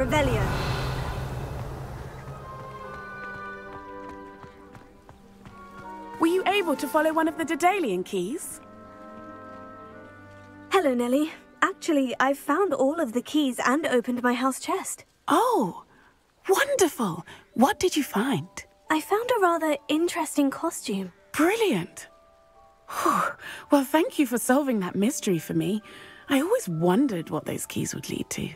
Revelio. Were you able to follow one of the Daedalian keys? Hello, Nellie. Actually, I've found all of the keys and opened my house chest. Oh, wonderful. What did you find? I found a rather interesting costume. Brilliant. Whew. Well, thank you for solving that mystery for me. I always wondered what those keys would lead to.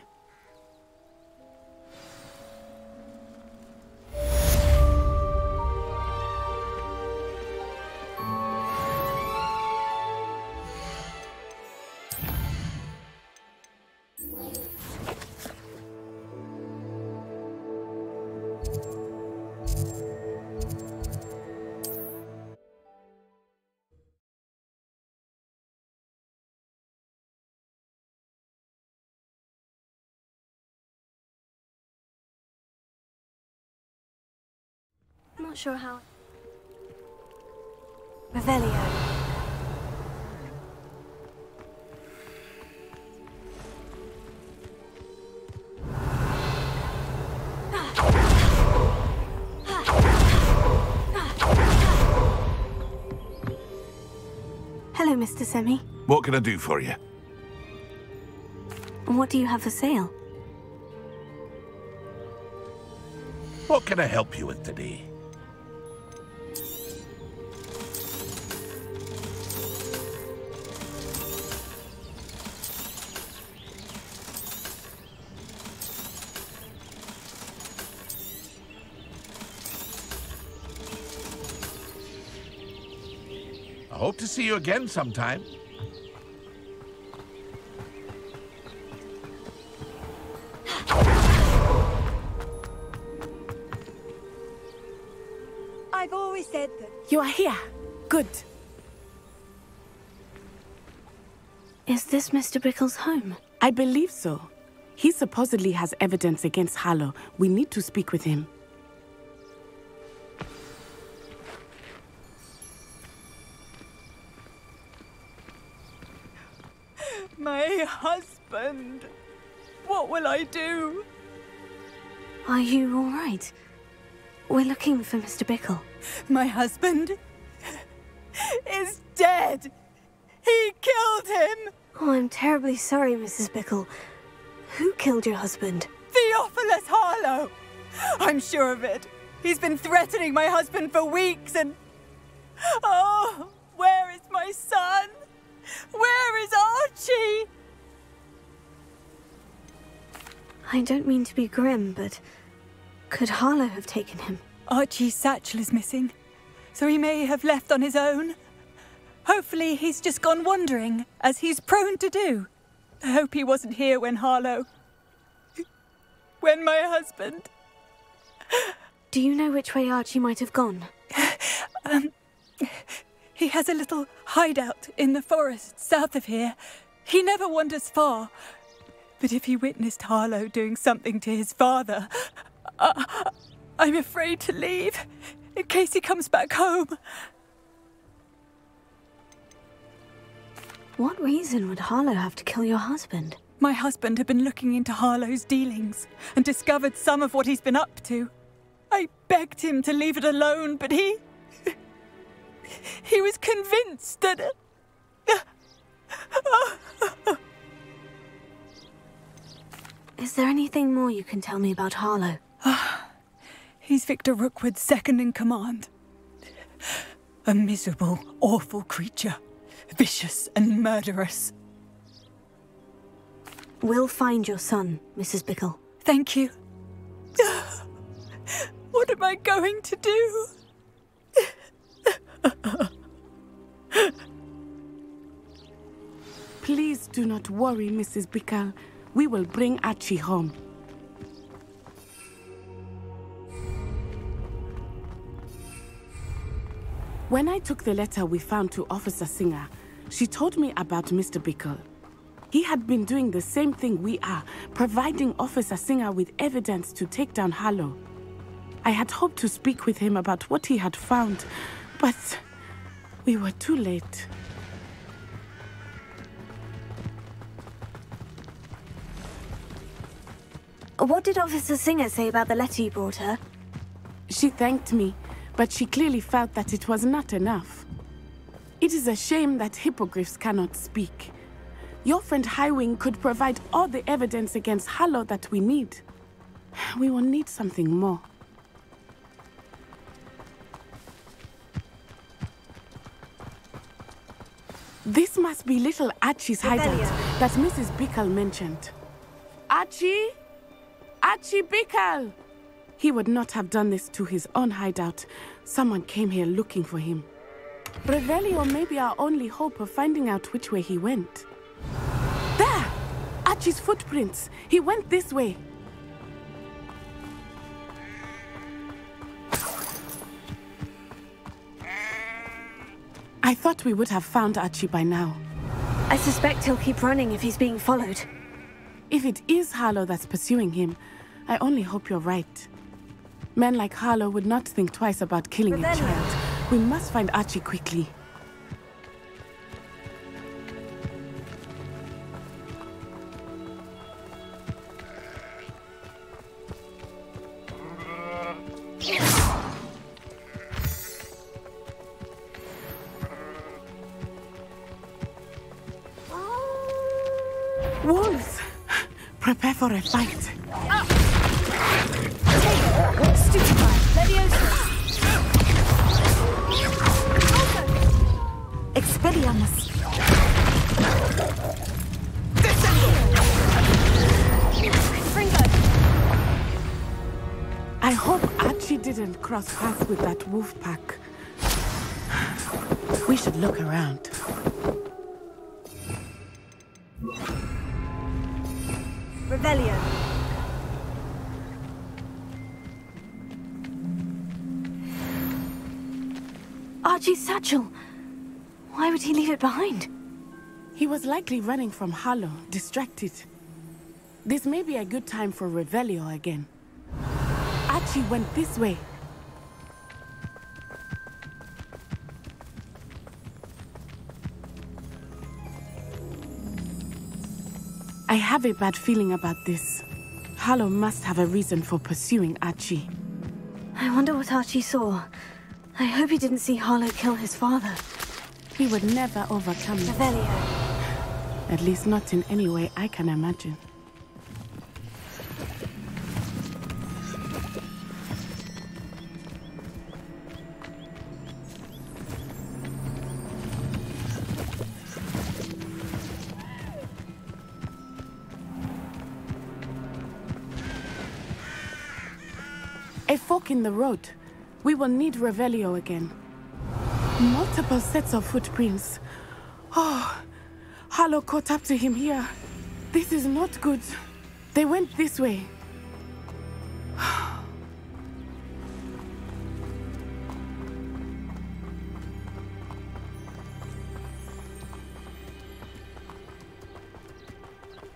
I'm not sure how. Revelio. Hello, Mr. Semi. What can I do for you? What do you have for sale? What can I help you with today? I hope to see you again sometime. I've always said that. You are here. Good. Is this Mr. Bickle's home? I believe so. He supposedly has evidence against Harlow. We need to speak with him. My husband. What will I do? Are you all right? We're looking for Mr. Bickle. My husband is dead. He killed him. Oh, I'm terribly sorry, Mrs. Bickle. Who killed your husband? Theophilus Harlow. I'm sure of it. He's been threatening my husband for weeks and... Oh, where is my son? Where is Archie? I don't mean to be grim, but could Harlow have taken him? Archie's satchel is missing, so he may have left on his own. Hopefully he's just gone wandering, as he's prone to do. I hope he wasn't here when when my husband... Do you know which way Archie might have gone? He has a little hideout in the forest south of here. He never wanders far. But if he witnessed Harlow doing something to his father, I'm afraid to leave, in case he comes back home. What reason would Harlow have to kill your husband? My husband had been looking into Harlow's dealings and discovered some of what he's been up to. I begged him to leave it alone, but he was convinced that... Is there anything more you can tell me about Harlow? He's Victor Rookwood's second in command. A miserable, awful creature. Vicious and murderous. We'll find your son, Mrs. Bickle. Thank you. What am I going to do? Please do not worry, Mrs. Bickle. We will bring Archie home. When I took the letter we found to Officer Singer, she told me about Mr. Bickle. He had been doing the same thing we are, providing Officer Singer with evidence to take down Harlow. I had hoped to speak with him about what he had found, but we were too late. What did Officer Singer say about the letter you brought her? She thanked me, but she clearly felt that it was not enough. It is a shame that hippogriffs cannot speak. Your friend Highwing could provide all the evidence against Harlow that we need. We will need something more. This must be little Archie's hideout that Mrs. Bickle mentioned. Archie? Archie Bickle! He would not have done this to his own hideout. Someone came here looking for him. Revelio may be our only hope of finding out which way he went. There! Archie's footprints. He went this way. I thought we would have found Archie by now. I suspect he'll keep running if he's being followed. If it is Harlow that's pursuing him, I only hope you're right. Men like Harlow would not think twice about killing a child. We must find Archie quickly. Wolves! Prepare for a fight. Stupefy! Leviosa! Expelliarmus! Fringo! I hope Archie didn't cross paths with that wolf pack. We should look around. Revelio. Archie's satchel. Why would he leave it behind? He was likely running from Harlow, distracted. This may be a good time for Revelio again. Archie went this way. I have a bad feeling about this. Harlow must have a reason for pursuing Archie. I wonder what Archie saw. I hope he didn't see Harlow kill his father. He would never overcome it. Revelio. At least not in any way I can imagine. A fork in the road. We will need Revelio again. Multiple sets of footprints. Oh, Harlow caught up to him here. This is not good. They went this way.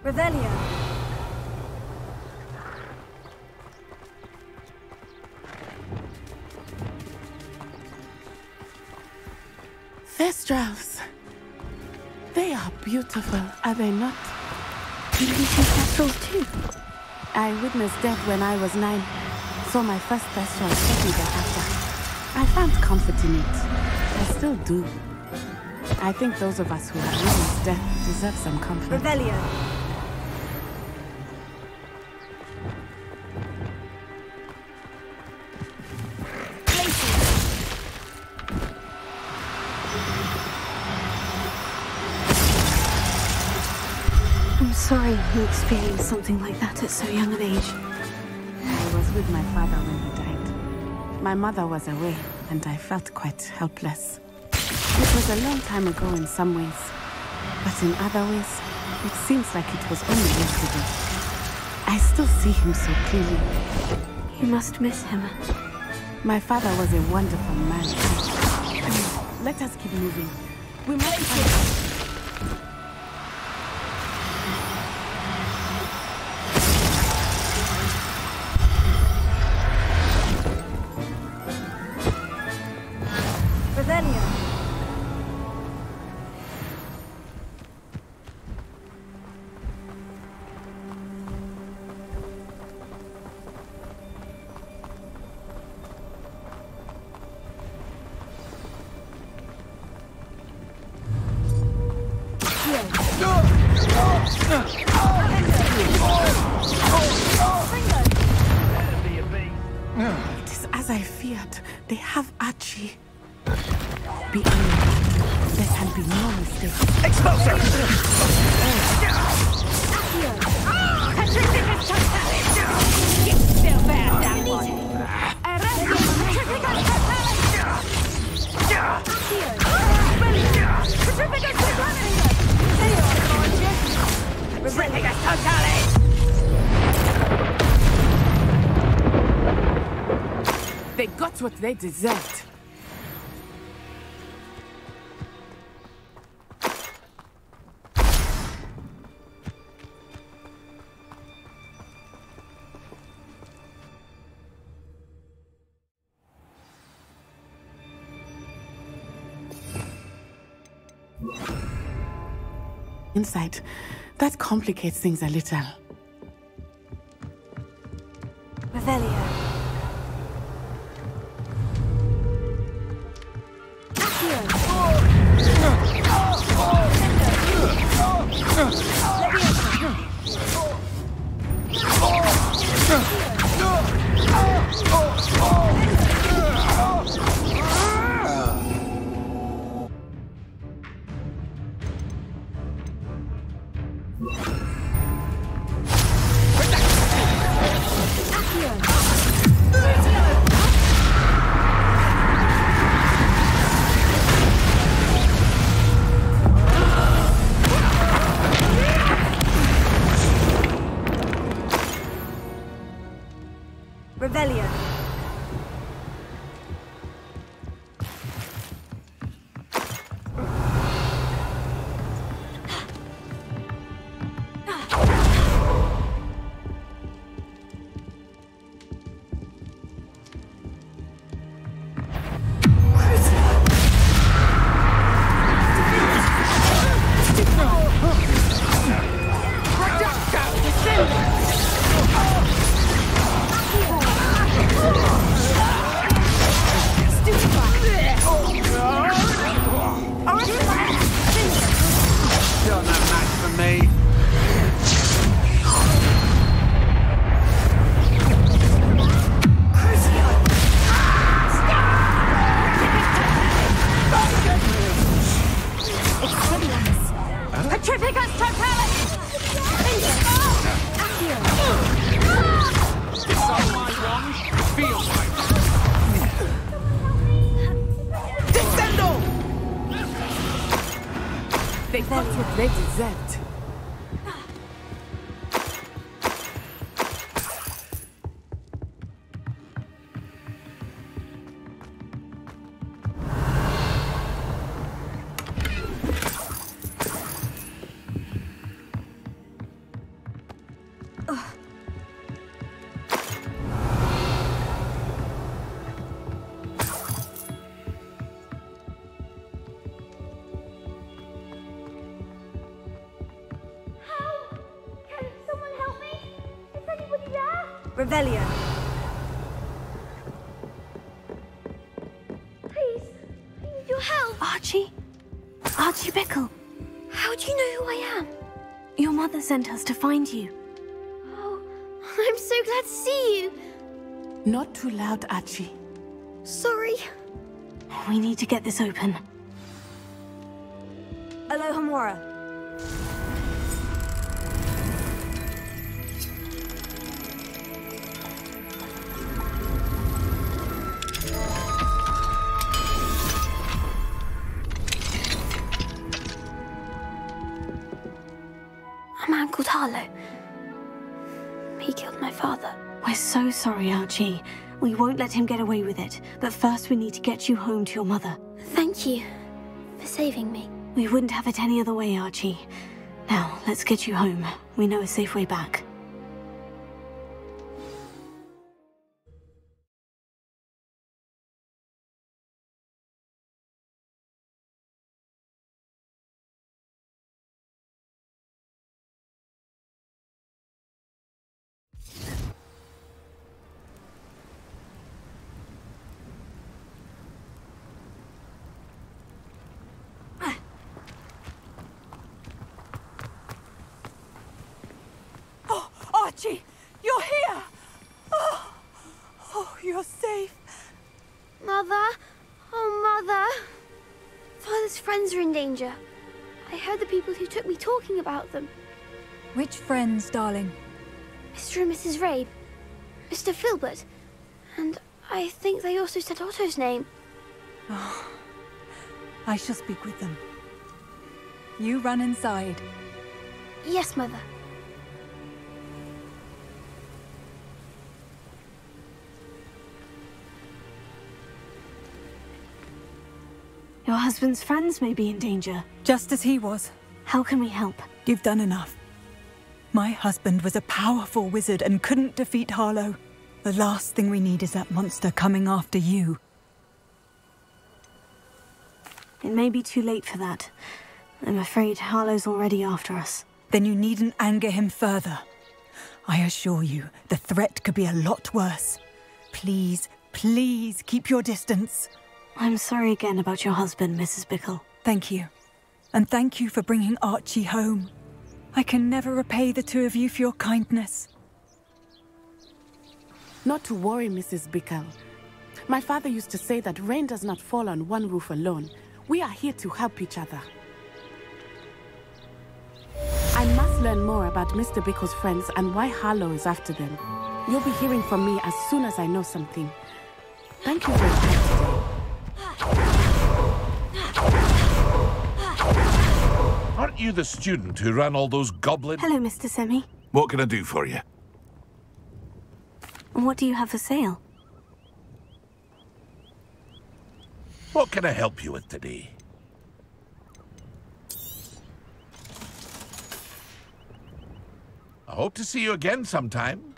Revelio. Thestrals. They are beautiful, are they not? Did you see satchels too? I witnessed death when I was 9. Saw my first Thestral shortly thereafter. I found comfort in it. I still do. I think those of us who have witnessed death deserve some comfort. Revelio. I'm sorry you experienced something like that at so young an age. I was with my father when he died. My mother was away, and I felt quite helpless. It was a long time ago in some ways, but in other ways, it seems like it was only yesterday. I still see him so clearly. You must miss him. My father was a wonderful man. Let us keep moving. We must find... As I feared, they have Archie. Be alert. There can be no mistake. Explosive! Still bad, that one. They got what they deserved. Inside, that complicates things a little. Revelio. Revelio. Still not much for me. Petrificus totalis! It's on my wand. Feel my Descendo! They got what they deserved. Revelio. Please, I need your help. Archie? Archie Bickle. How do you know who I am? Your mother sent us to find you. Oh, I'm so glad to see you. Not too loud, Archie. Sorry. We need to get this open. Alohomora. A man called Harlow. He killed my father. We're so sorry, Archie. We won't let him get away with it. But first we need to get you home to your mother. Thank you for saving me. We wouldn't have it any other way, Archie. Now, let's get you home. We know a safe way back. Archie, you're here! Oh, you're safe. Mother? Oh, Mother. Father's friends are in danger. I heard the people who took me talking about them. Which friends, darling? Mr. and Mrs. Rabe. Mr. Filbert. And I think they also said Otto's name. Oh, I shall speak with them. You run inside. Yes, Mother. Your husband's friends may be in danger. Just as he was. How can we help? You've done enough. My husband was a powerful wizard and couldn't defeat Harlow. The last thing we need is that monster coming after you. It may be too late for that. I'm afraid Harlow's already after us. Then you needn't anger him further. I assure you, the threat could be a lot worse. Please, please keep your distance. I'm sorry again about your husband, Mrs. Bickle. Thank you. And thank you for bringing Archie home. I can never repay the two of you for your kindness. Not to worry, Mrs. Bickle. My father used to say that rain does not fall on one roof alone. We are here to help each other. I must learn more about Mr. Bickle's friends and why Harlow is after them. You'll be hearing from me as soon as I know something. Thank you for your time today. Aren't you the student who ran all those goblins? Hello, Mr. Semi. What can I do for you? And what do you have for sale? What can I help you with today? I hope to see you again sometime.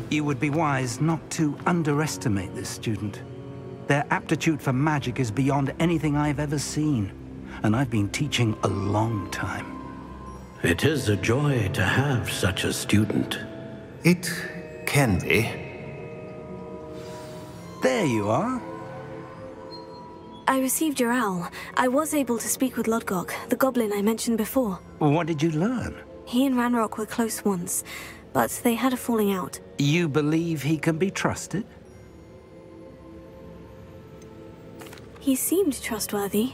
You would be wise not to underestimate this student. Their aptitude for magic is beyond anything I've ever seen, and I've been teaching a long time. It is a joy to have such a student. It can be. There you are. I received your owl. I was able to speak with Lodgok, the goblin I mentioned before. What did you learn? He and Ranrock were close once, but they had a falling out. You believe he can be trusted? He seemed trustworthy.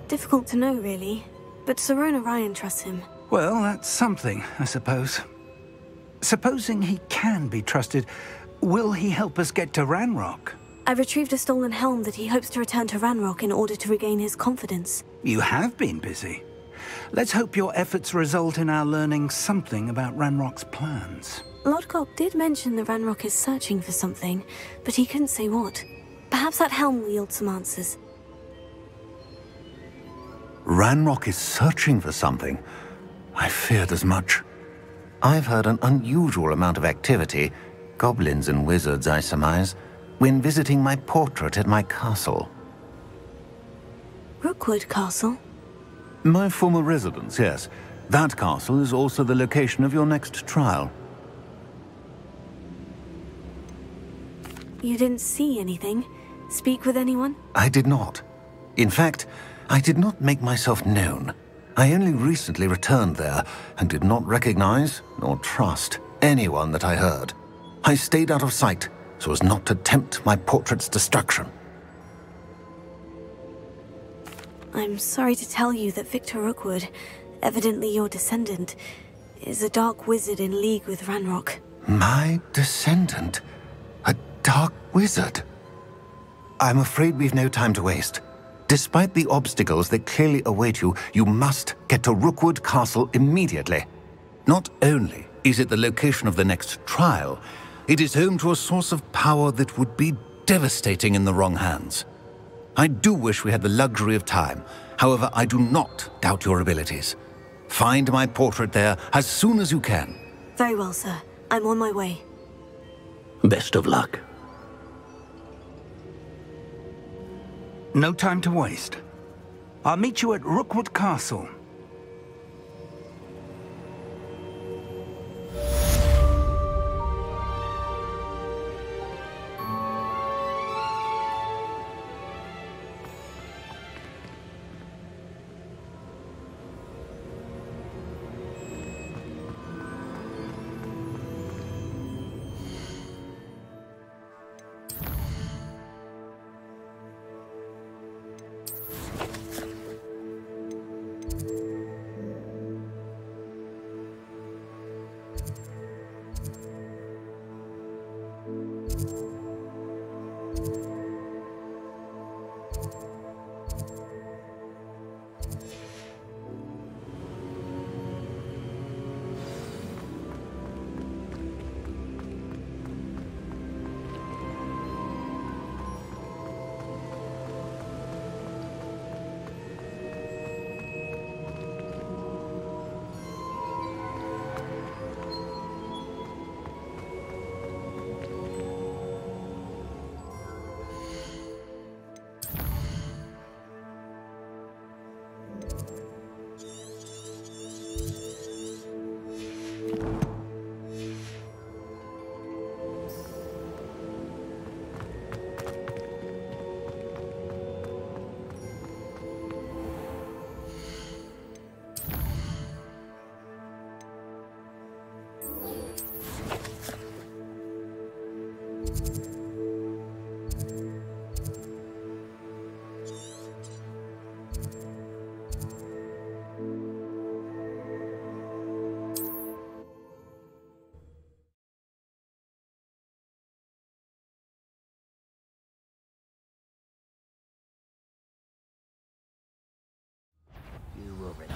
Difficult to know, really. But Sirona Ryan trusts him. Well, that's something, I suppose. Supposing he can be trusted, will he help us get to Ranrock? I retrieved a stolen helm that he hopes to return to Ranrock in order to regain his confidence. You have been busy. Let's hope your efforts result in our learning something about Ranrock's plans. Lodgok did mention that Ranrock is searching for something, but he couldn't say what. Perhaps that helm will yield some answers. Ranrock is searching for something. I feared as much. I've heard an unusual amount of activity, goblins and wizards, I surmise, when visiting my portrait at my castle. Rookwood Castle? My former residence, yes. That castle is also the location of your next trial. You didn't see anything? Speak with anyone? I did not. In fact, I did not make myself known. I only recently returned there and did not recognize nor trust anyone that I heard. I stayed out of sight so as not to tempt my portrait's destruction. I'm sorry to tell you that Victor Rookwood, evidently your descendant, is a dark wizard in league with Ranrock. My descendant? A dark wizard? I'm afraid we've no time to waste. Despite the obstacles that clearly await you, you must get to Rookwood Castle immediately. Not only is it the location of the next trial, it is home to a source of power that would be devastating in the wrong hands. I do wish we had the luxury of time. However, I do not doubt your abilities. Find my portrait there as soon as you can. Very well, sir. I'm on my way. Best of luck. No time to waste. I'll meet you at Rookwood Castle.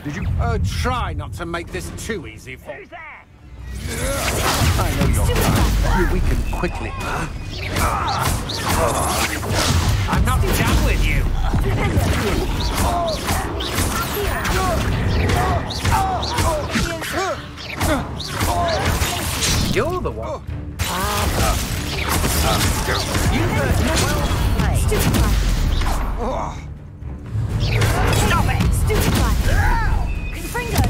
Did you? Try not to make this too easy for... Who's that? I know you're fine. You weaken quickly. I'm not done with you. You're the one. You hurt me. Well played. Stop it! Stupid one! Confringo!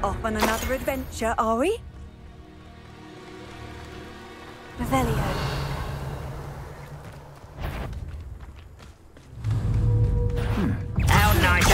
Off on another adventure, are we? Revelio. How nice.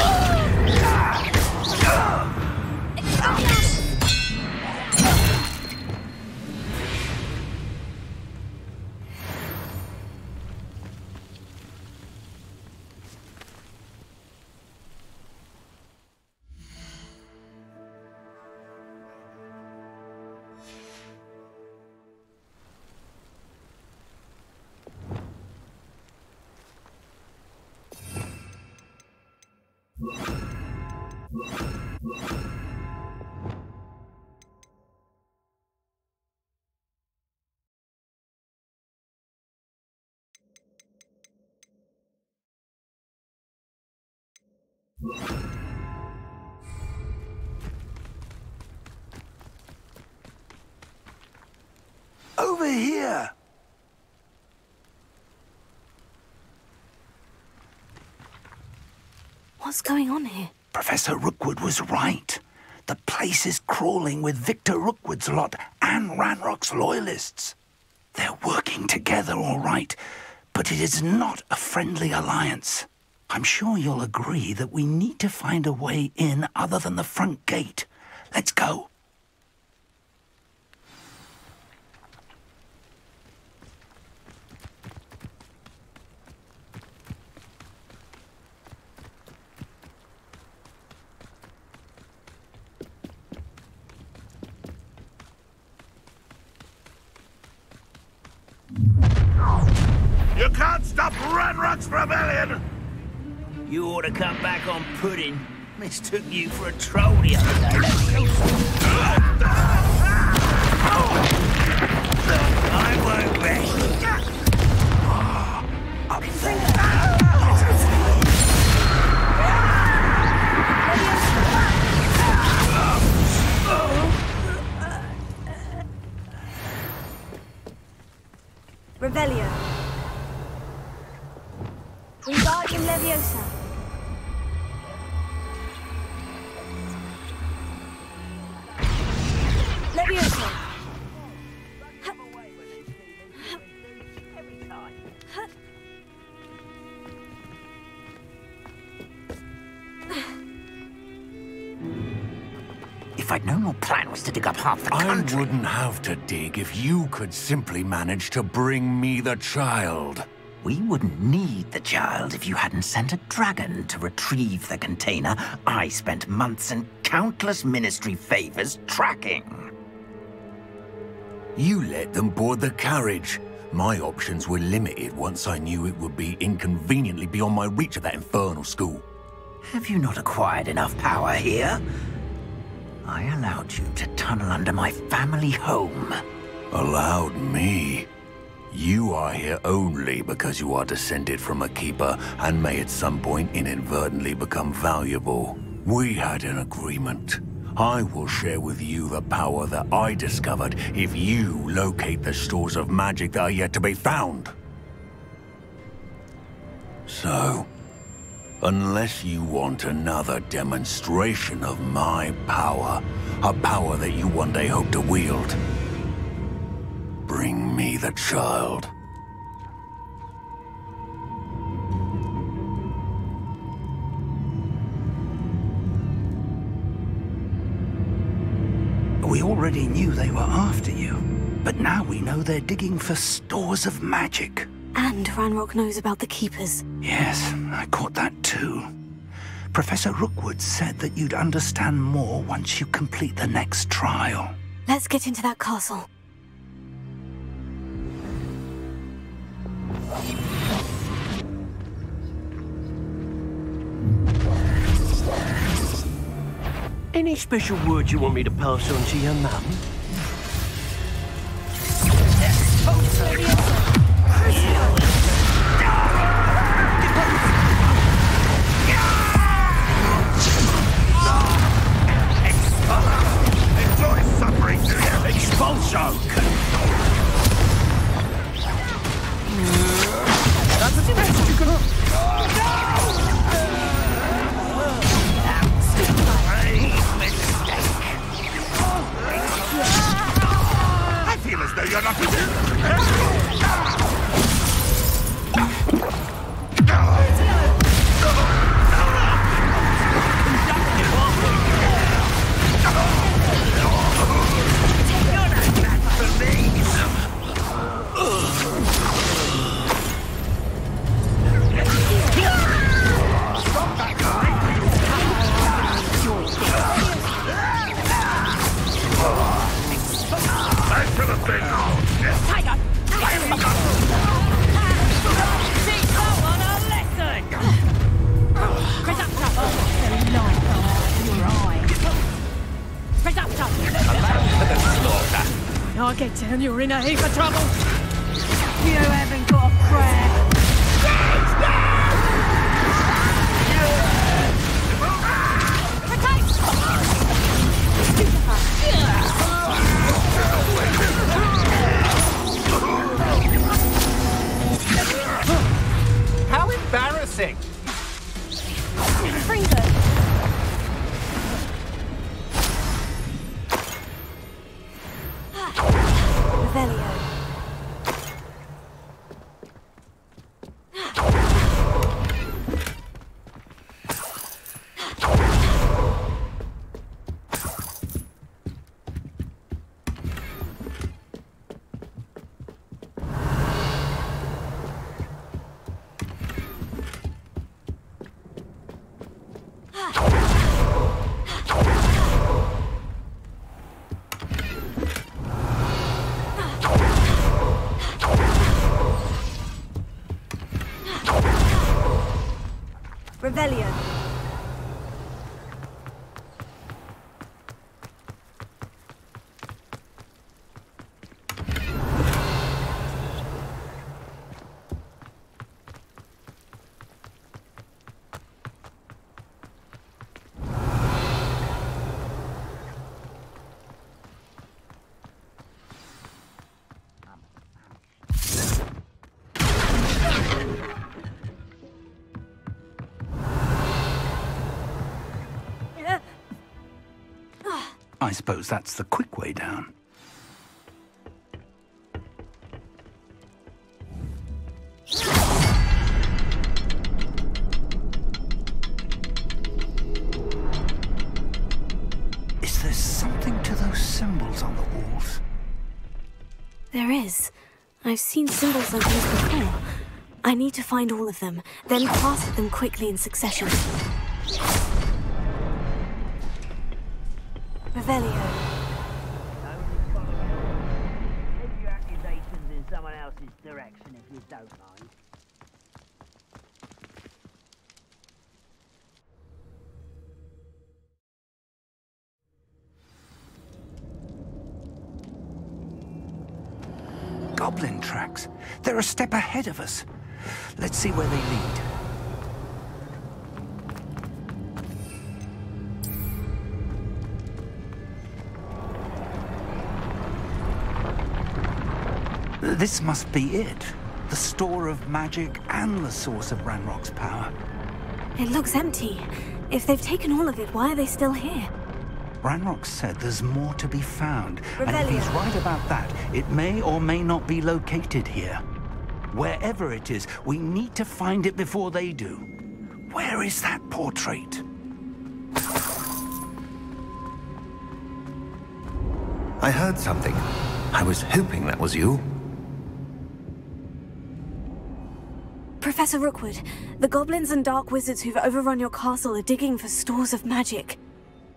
Over here! What's going on here? Professor Rookwood was right. The place is crawling with Victor Rookwood's lot and Ranrock's loyalists. They're working together, all right, But it is not a friendly alliance. I'm sure you'll agree that we need to find a way in other than the front gate. Let's go. You can't stop Ranrock's rebellion! You ought to come back on pudding. Mistook you for a troll the other day. I won't rest. Up Revelio. Wingardium Leviosa. Leviosa. If I'd known your plan was to dig up half the country... I wouldn't have to dig if you could simply manage to bring me the child. We wouldn't need the child if you hadn't sent a dragon to retrieve the container I spent months and countless ministry favors tracking. You let them board the carriage. My options were limited once I knew it would be inconveniently beyond my reach at that infernal school. Have you not acquired enough power here? I allowed you to tunnel under my family home. Allowed me? You are here only because you are descended from a keeper and may at some point inadvertently become valuable. We had an agreement. I will share with you the power that I discovered if you locate the stores of magic that are yet to be found. So, unless you want another demonstration of my power, a power that you one day hope to wield, bring me the child. We already knew they were after you, but now we know they're digging for stores of magic. And Ranrock knows about the Keepers. Yes, I caught that too. Professor Rookwood said that you'd understand more once you complete the next trial. Let's get into that castle. Any special word you want me to pass on to your mum? Enjoy suffering! Expulsion! That's the best you can... I feel as though you're not... I'll get down, you're in a heap of trouble. You haven't got a prayer. How embarrassing! Revelio. I suppose that's the quick way down. Is there something to those symbols on the walls? There is. I've seen symbols like these before. I need to find all of them, then pass them quickly in succession. Revelio. Take your accusations in someone else's direction if you don't mind. Goblin tracks. They're a step ahead of us. Let's see where they lead. This must be it. The store of magic and the source of Ranrock's power. It looks empty. If they've taken all of it, why are they still here? Ranrock said there's more to be found. Revelio. And if he's right about that, it may or may not be located here. Wherever it is, we need to find it before they do. Where is that portrait? I heard something. I was hoping that was you. Professor Rookwood, the goblins and dark wizards who've overrun your castle are digging for stores of magic,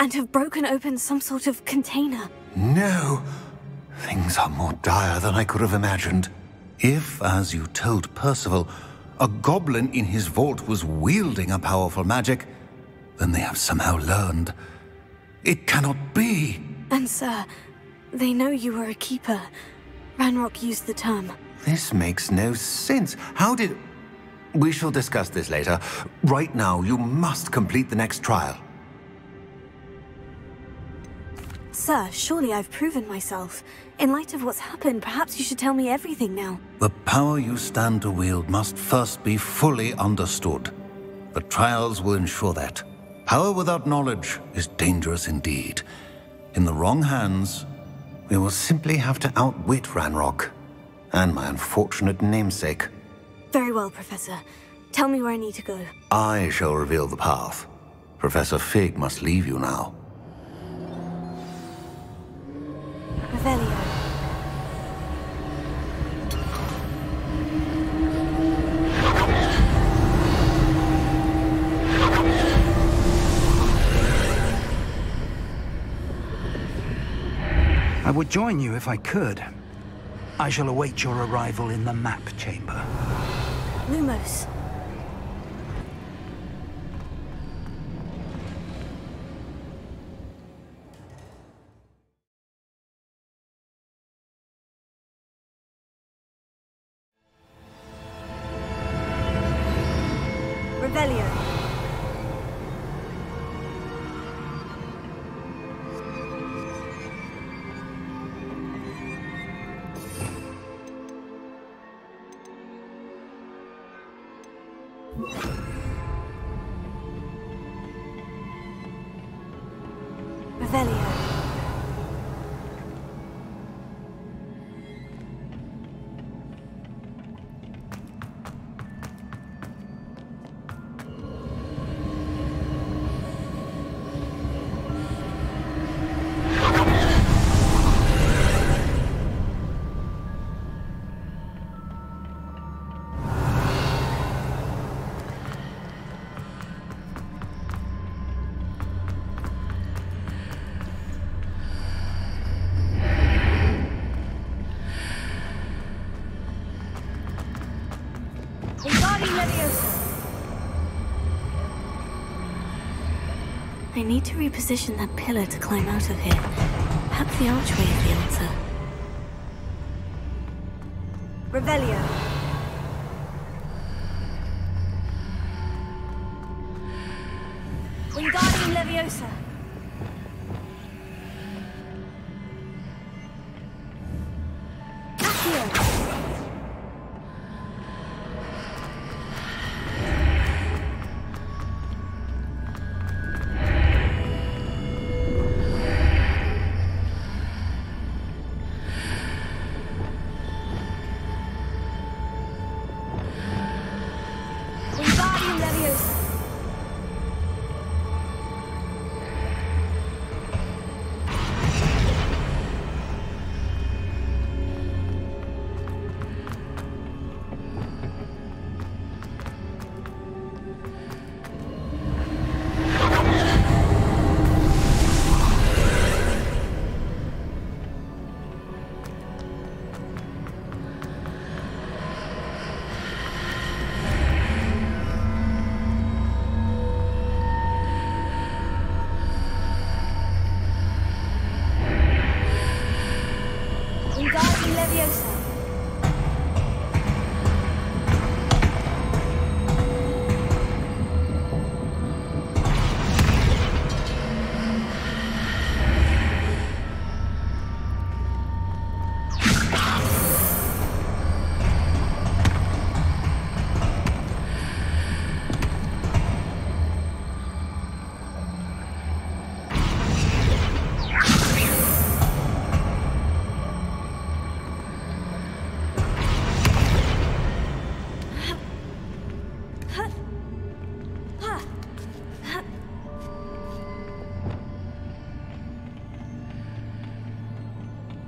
and have broken open some sort of container. No. Things are more dire than I could have imagined. If, as you told Percival, a goblin in his vault was wielding a powerful magic, then they have somehow learned. It cannot be. And sir, they know you were a keeper. Ranrock used the term. This makes no sense. How did... We shall discuss this later. Right now, you must complete the next trial. Sir, surely I've proven myself. In light of what's happened, perhaps you should tell me everything now. The power you stand to wield must first be fully understood. The trials will ensure that. Power without knowledge is dangerous indeed. In the wrong hands, we will simply have to outwit Ranrock and my unfortunate namesake. Very well, Professor. Tell me where I need to go. I shall reveal the path. Professor Fig must leave you now. Revelio. I would join you if I could. I shall await your arrival in the map chamber. Lumos. Revelio. Revelio. I need to reposition that pillar to climb out of here. Perhaps the archway is the answer. Revelio. Wingardium Leviosa. Accio.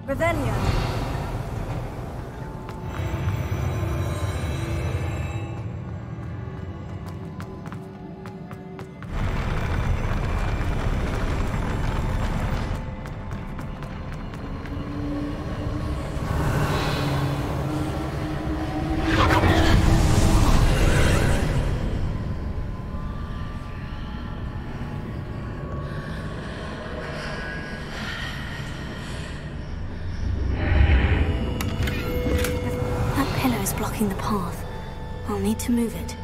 Revelio. Blocking the path. I'll need to move it.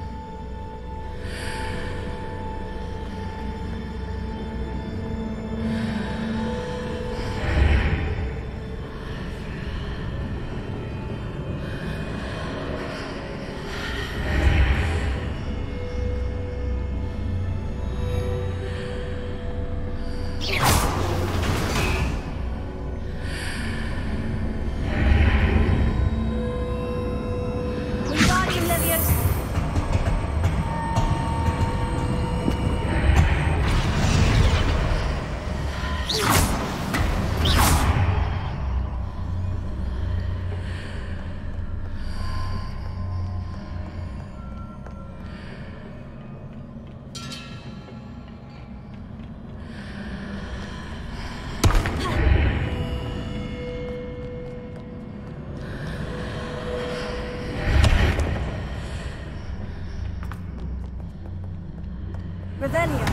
Revelio.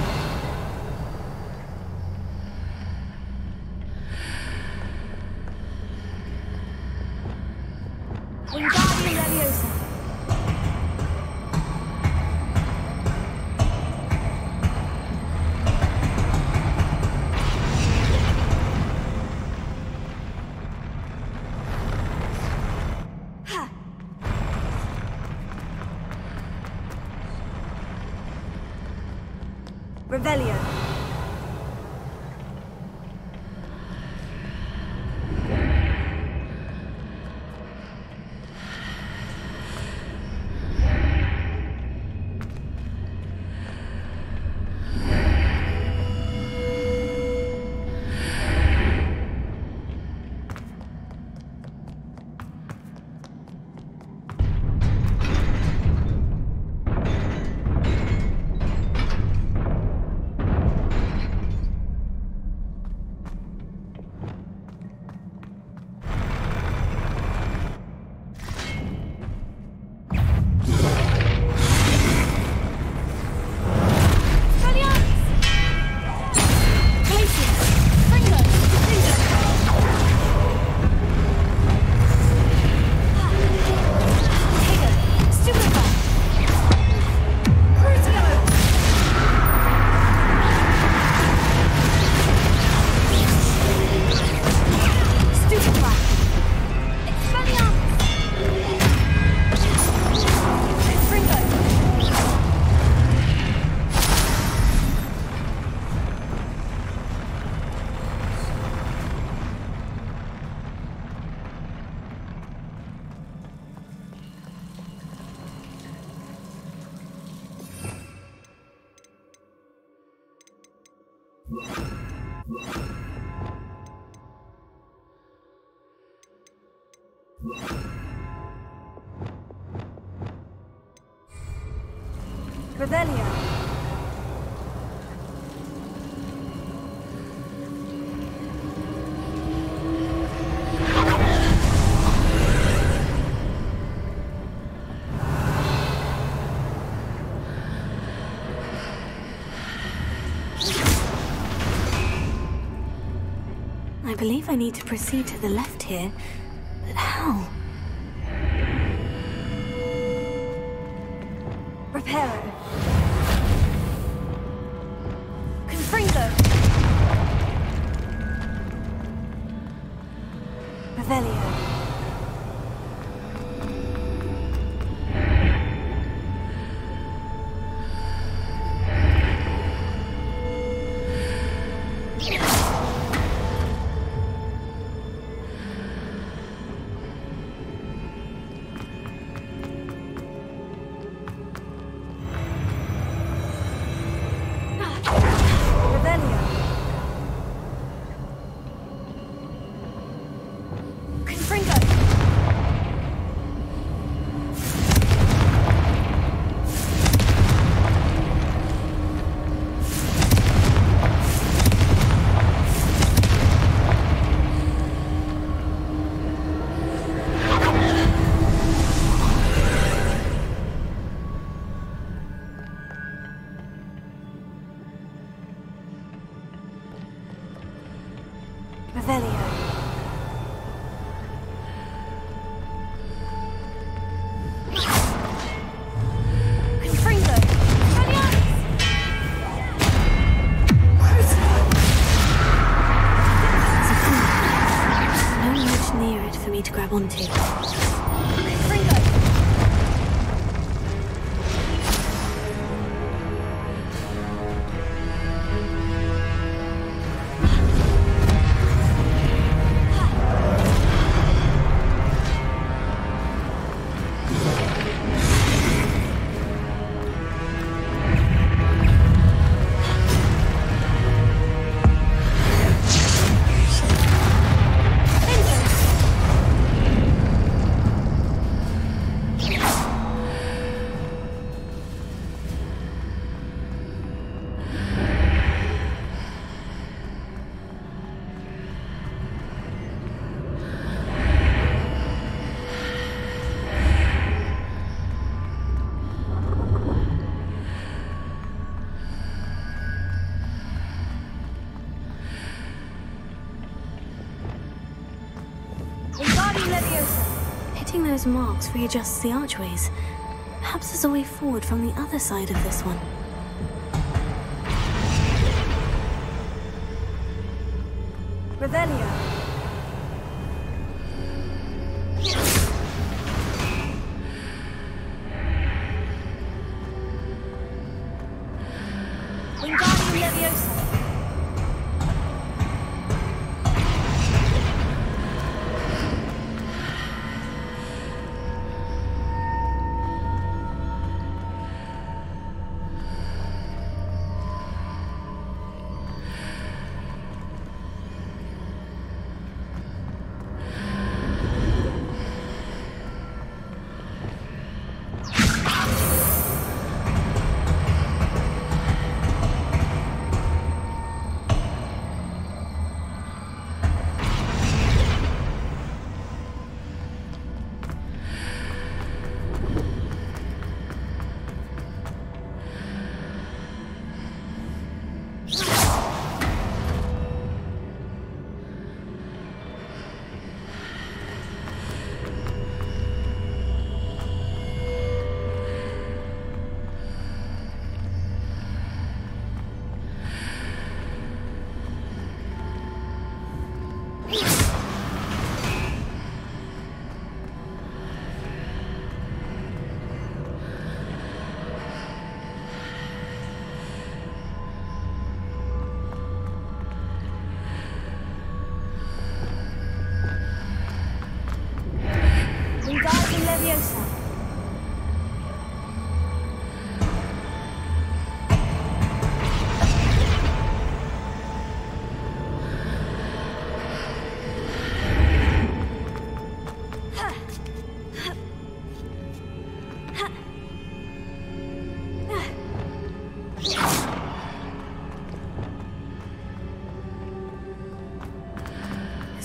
Wingardium Leviosa. Revelio. Revelio. I believe I need to proceed to the left here, but how? Reparo. Confringo. Revelio. Onto. Hitting those marks readjusts the archways. Perhaps there's a way forward from the other side of this one. Revelio. Wingardium Leviosa.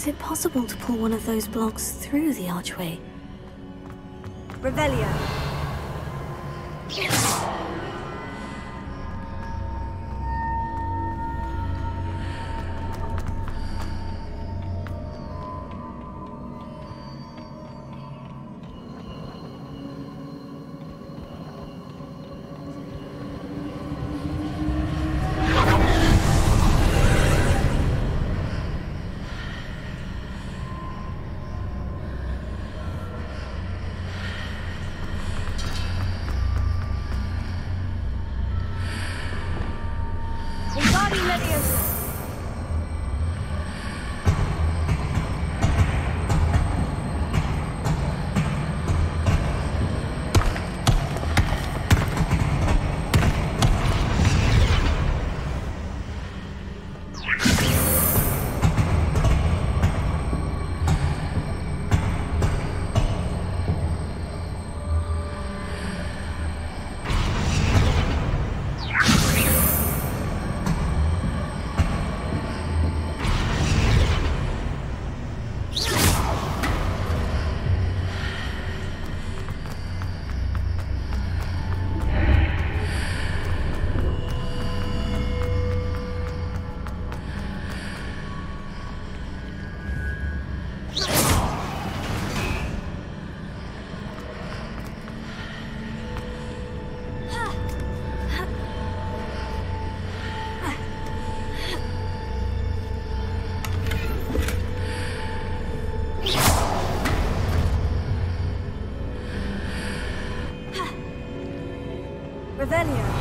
Is it possible to pull one of those blocks through the archway? Revelio. Revelio.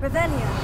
Revelio.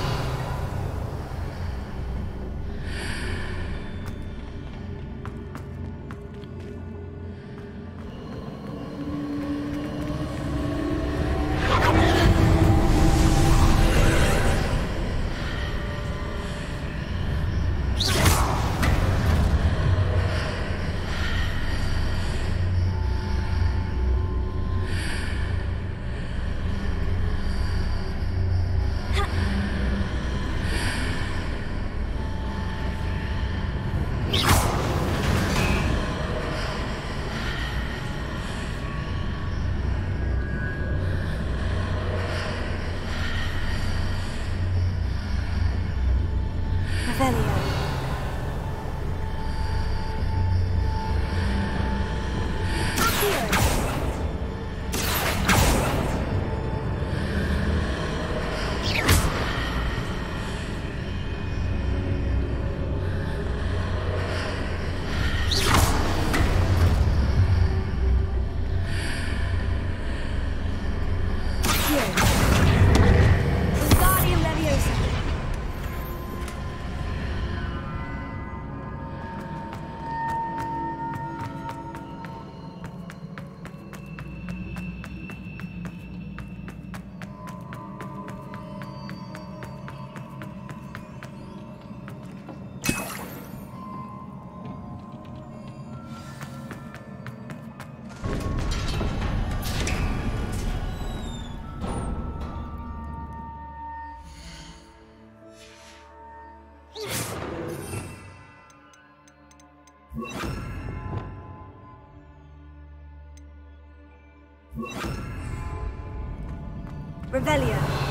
Revelio.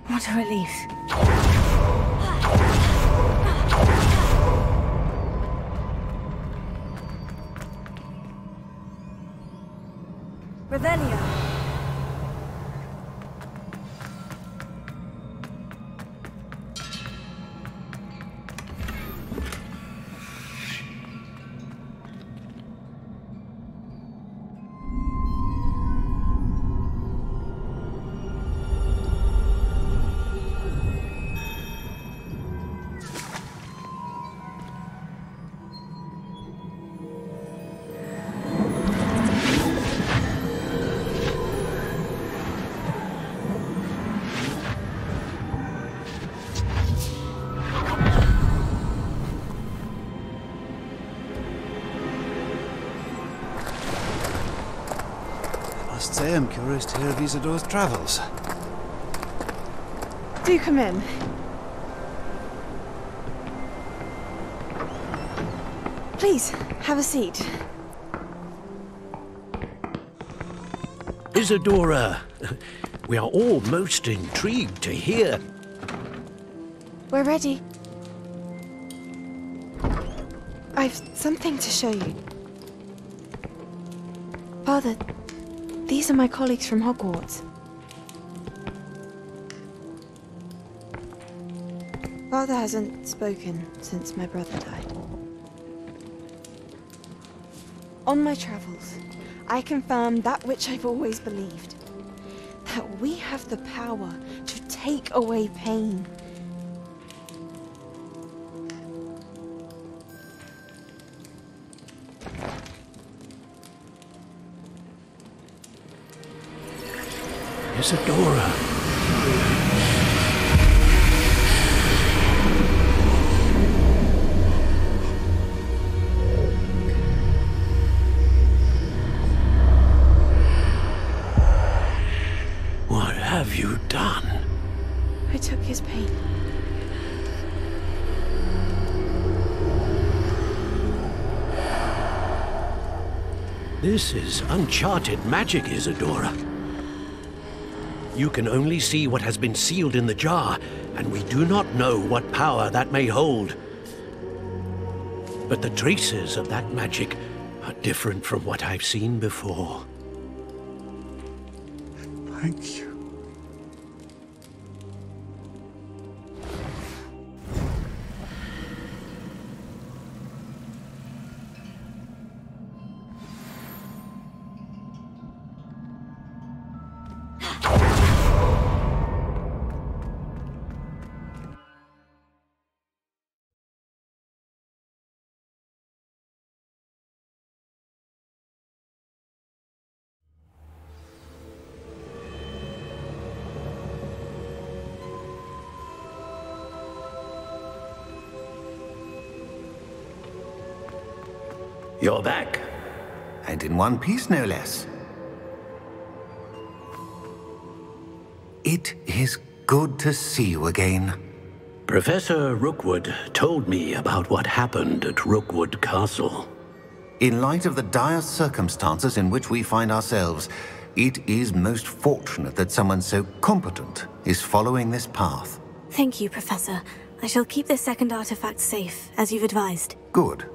What a relief. Revelio. I am curious to hear of Isidore's travels. Do come in. Please, have a seat. Isidora, we are all most intrigued to hear. We're ready. I've something to show you. Father, these are my colleagues from Hogwarts. Father hasn't spoken since my brother died. On my travels, I confirmed that which I've always believed. That we have the power to take away pain. Isadora. What have you done? I took his pain. This is uncharted magic, Isadora. You can only see what has been sealed in the jar, and we do not know what power that may hold. But the traces of that magic are different from what I've seen before. Thank you. You're back. And in one piece, no less. It is good to see you again. Professor Rookwood told me about what happened at Rookwood Castle. In light of the dire circumstances in which we find ourselves, it is most fortunate that someone so competent is following this path. Thank you, Professor. I shall keep this second artifact safe, as you've advised. Good.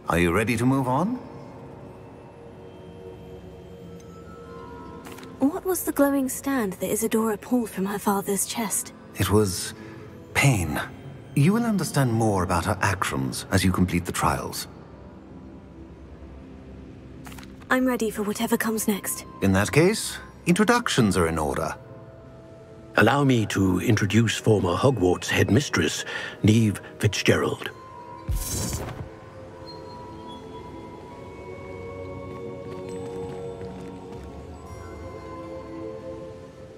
Are you ready to move on? What was the glowing stand that Isadora pulled from her father's chest? It was pain. You will understand more about her actions as you complete the trials. I'm ready for whatever comes next. In that case, introductions are in order. Allow me to introduce former Hogwarts headmistress, Neve Fitzgerald.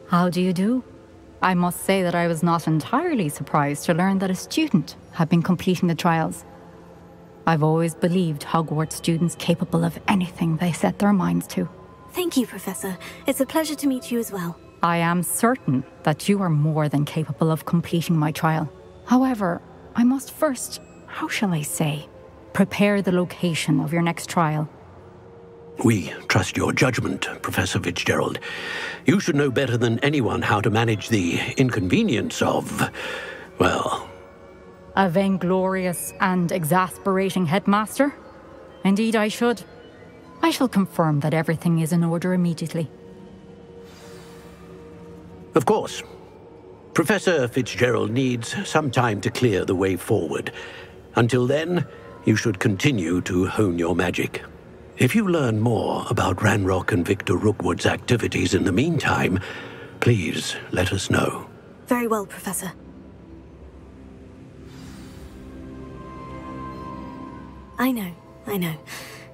How do you do? I must say that I was not entirely surprised to learn that a student had been completing the trials. I've always believed Hogwarts students capable of anything they set their minds to. Thank you, Professor. It's a pleasure to meet you as well. I am certain that you are more than capable of completing my trial. However, I must first, how shall I say, prepare the location of your next trial. We trust your judgment, Professor Fitzgerald. You should know better than anyone how to manage the inconvenience of, well... A vainglorious and exasperating headmaster? Indeed I should. I shall confirm that everything is in order immediately. Of course. Professor Fitzgerald needs some time to clear the way forward. Until then, you should continue to hone your magic. If you learn more about Ranrock and Victor Rookwood's activities in the meantime, please let us know. Very well, Professor. I know.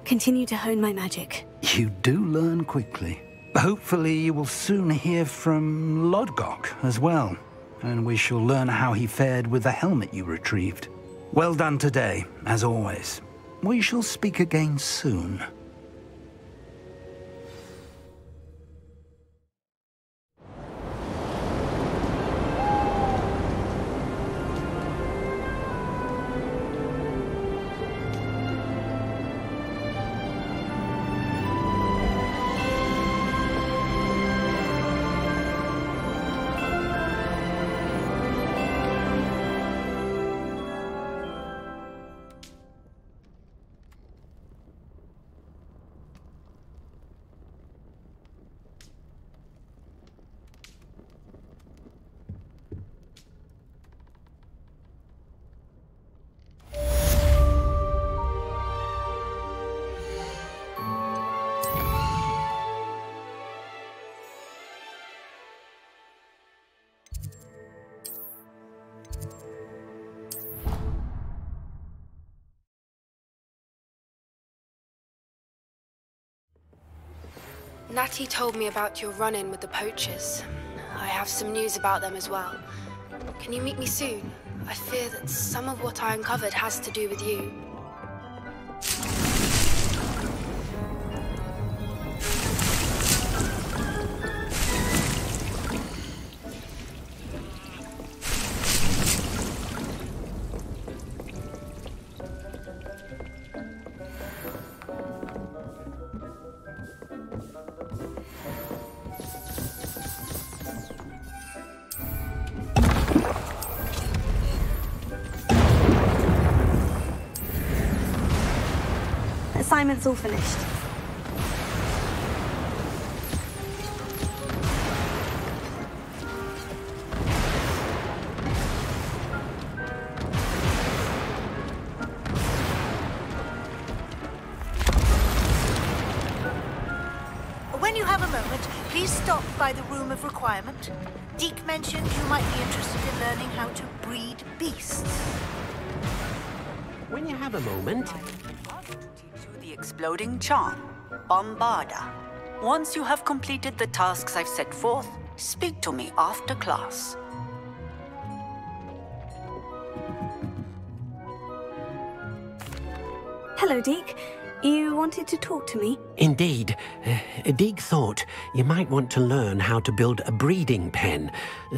Continue to hone my magic. You do learn quickly. Hopefully you will soon hear from Lodgok as well, and we shall learn how he fared with the helmet you retrieved. Well done today, as always. We shall speak again soon. Natty told me about your run-in with the poachers. I have some news about them as well. Can you meet me soon? I fear that some of what I uncovered has to do with you. Assignment's all finished. When you have a moment, please stop by the Room of Requirement. Deke mentioned you might be interested in learning how to breed beasts. When you have a moment... The exploding charm, Bombarda. Once you have completed the tasks I've set forth, speak to me after class. Hello, Deke. You wanted to talk to me? Indeed. Deke thought you might want to learn how to build a breeding pen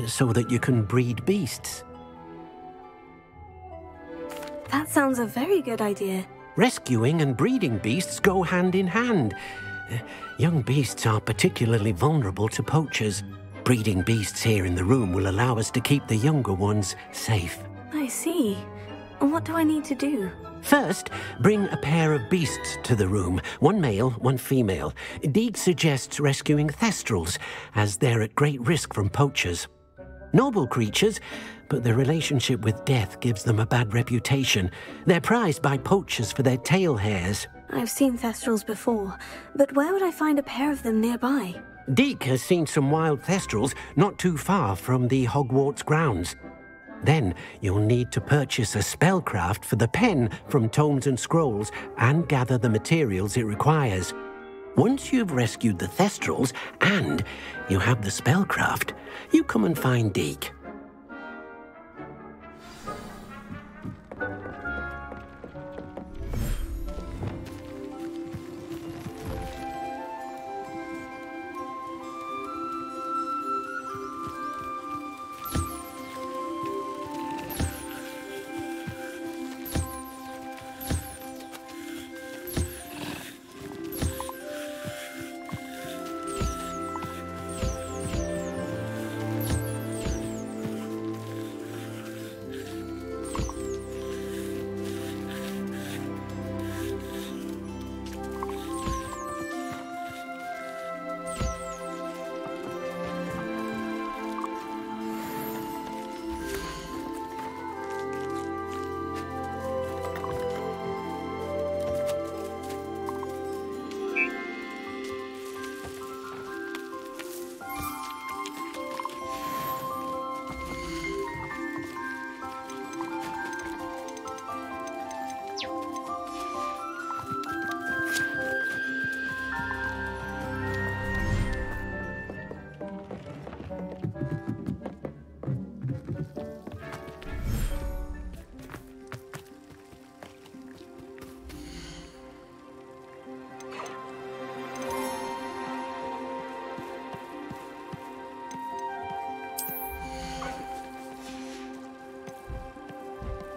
so that you can breed beasts. That sounds a very good idea. Rescuing and breeding beasts go hand in hand. Young beasts are particularly vulnerable to poachers. Breeding beasts here in the room will allow us to keep the younger ones safe. I see. And what do I need to do? First, bring a pair of beasts to the room. One male, one female. Deke suggests rescuing thestrals, as they're at great risk from poachers. Noble creatures, but their relationship with death gives them a bad reputation. They're prized by poachers for their tail hairs. I've seen thestrals before, but where would I find a pair of them nearby? Deke has seen some wild thestrals not too far from the Hogwarts grounds. Then you'll need to purchase a spellcraft for the pen from Tomes and Scrolls and gather the materials it requires. Once you've rescued the thestrals and you have the spellcraft, you come and find Deke.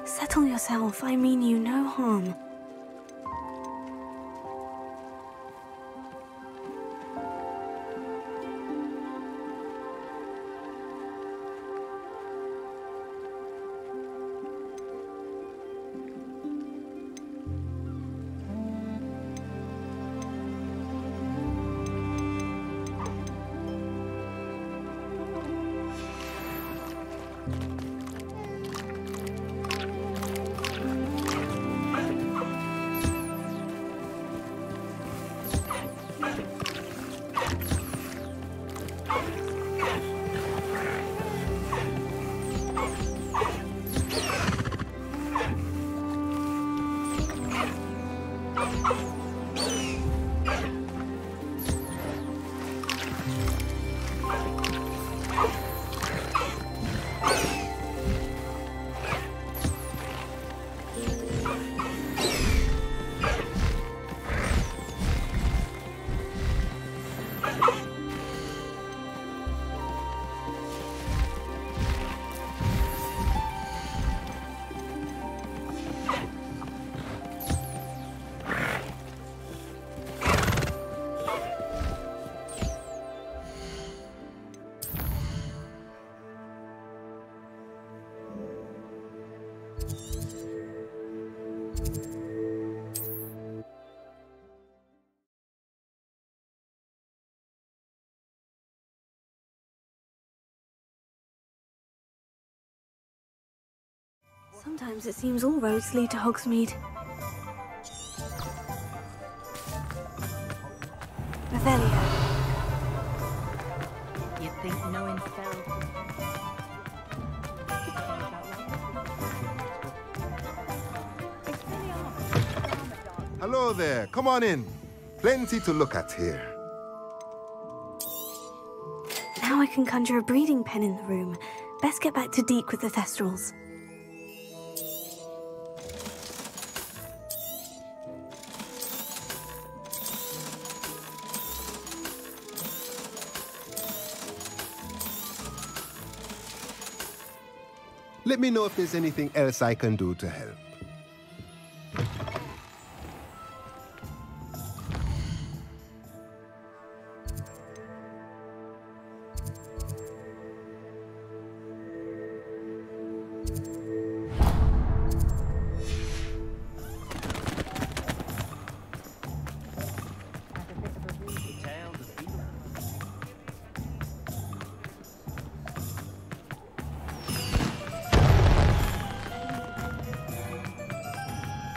Settle yourself. I mean you no harm. Sometimes it seems all roads lead to Hogsmeade. Revelio. You'd think knowing spell. Hello there. Come on in. Plenty to look at here. Now I can conjure a breeding pen in the room. Best get back to Deke with the Thestrals. Let me know if there's anything else I can do to help.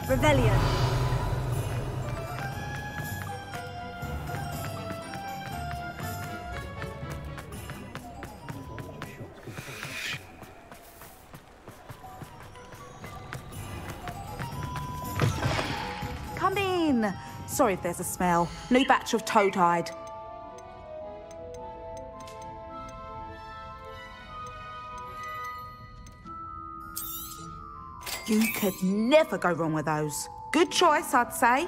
Revelio. Come in. Sorry if there's a smell. New batch of toad-hide. You could never go wrong with those. Good choice, I'd say.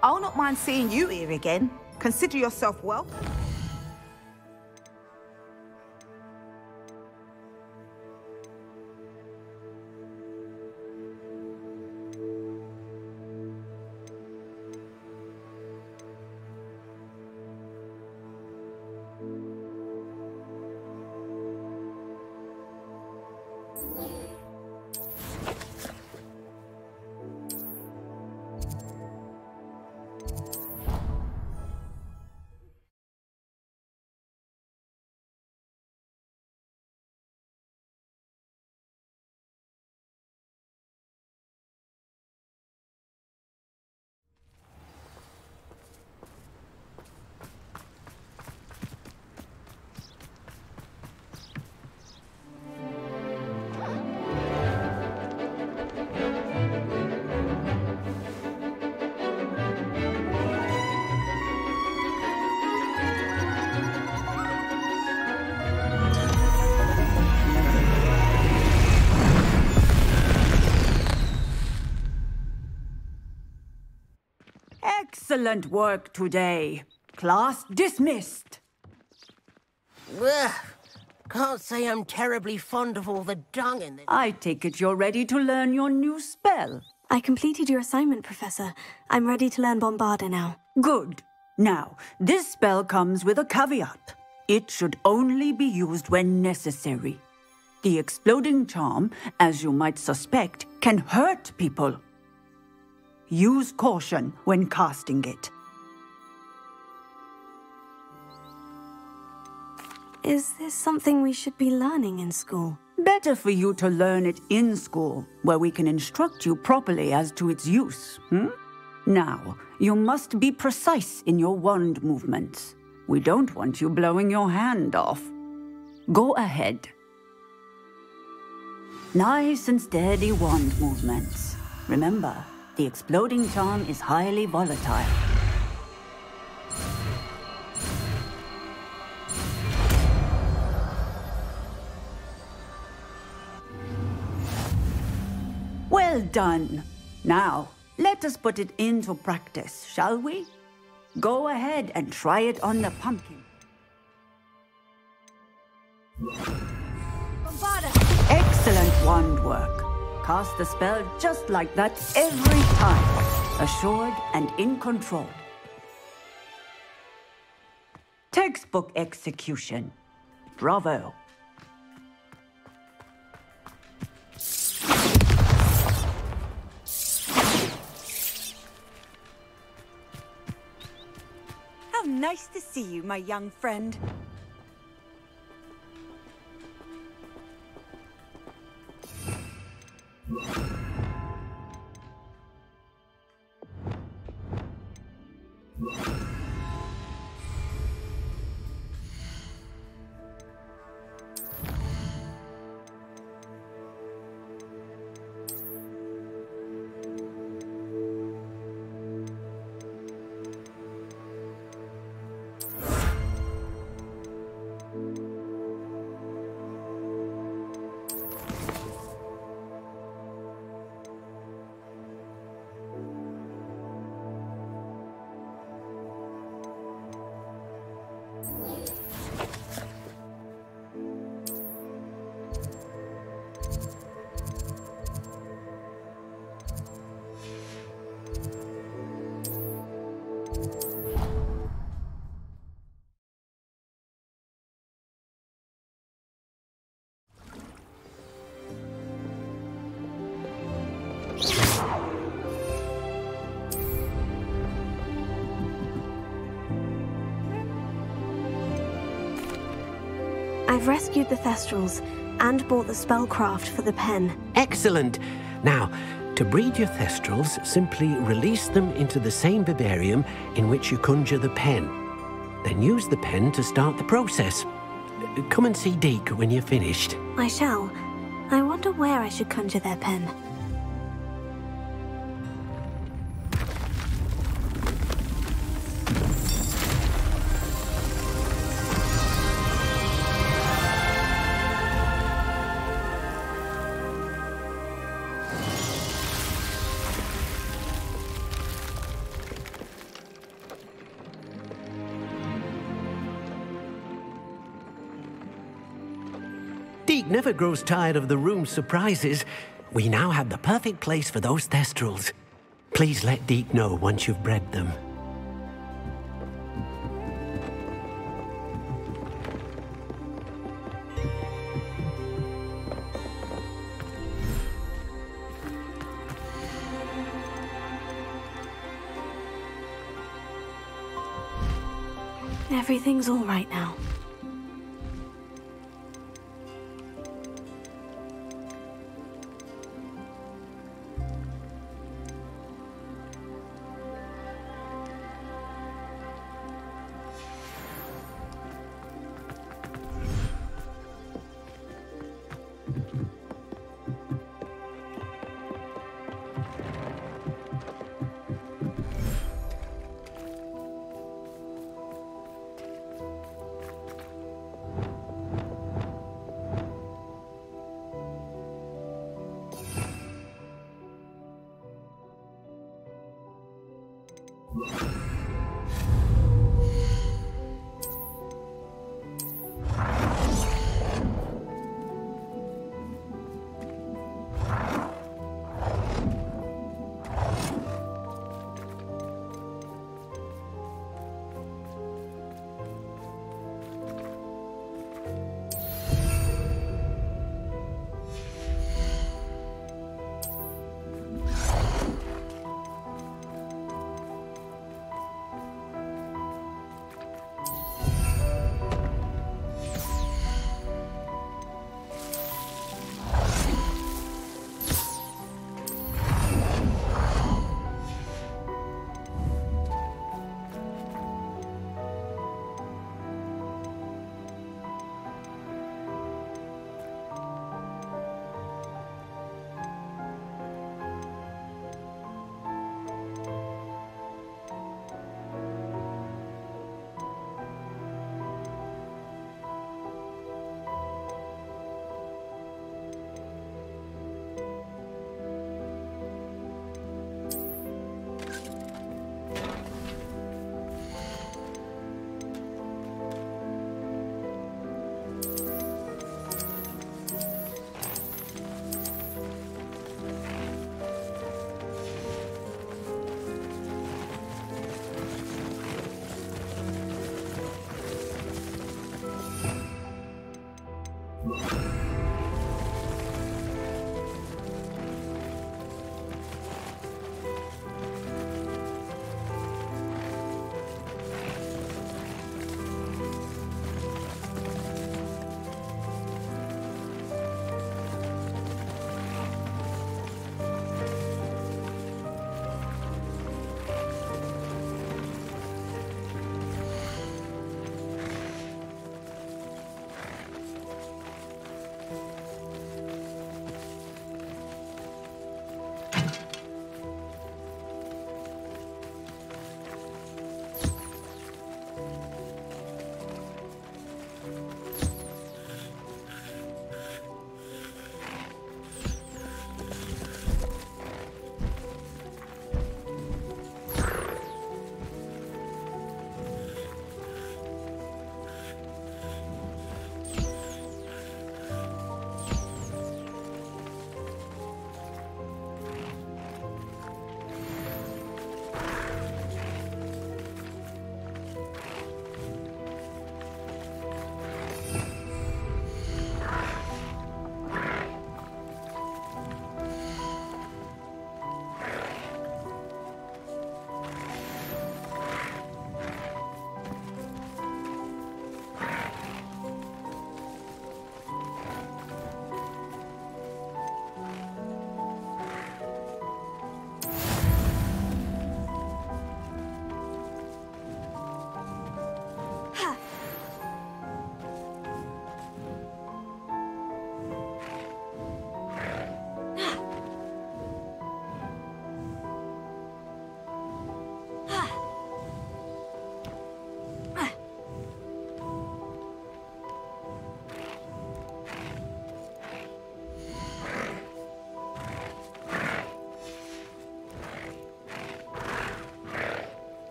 I'll not mind seeing you here again. Consider yourself welcome. Excellent work today. Class dismissed. Ugh. Can't say I'm terribly fond of all the dung in this. I take it you're ready to learn your new spell. I completed your assignment, Professor. I'm ready to learn Bombarda now. Good. Now, this spell comes with a caveat. It should only be used when necessary. The exploding charm, as you might suspect, can hurt people. Use caution when casting it. Is this something we should be learning in school? Better for you to learn it in school, where we can instruct you properly as to its use. Now, you must be precise in your wand movements. We don't want you blowing your hand off. Go ahead. Nice and steady wand movements. Remember, the exploding charm is highly volatile. Well done. Now, let us put it into practice, shall we? Go ahead and try it on the pumpkin. Excellent wand work. Cast the spell just like that every time. Assured and in control. Textbook execution. Bravo. How nice to see you, my young friend. I've rescued the Thestrals and bought the spellcraft for the pen. Excellent. Now, to breed your Thestrals, simply release them into the same vivarium in which you conjure the pen. Then use the pen to start the process. Come and see Deke when you're finished. I shall. I wonder where I should conjure their pen. Deke never grows tired of the room's surprises. We now have the perfect place for those Thestrals. Please let Deke know once you've bred them. Everything's all right now. You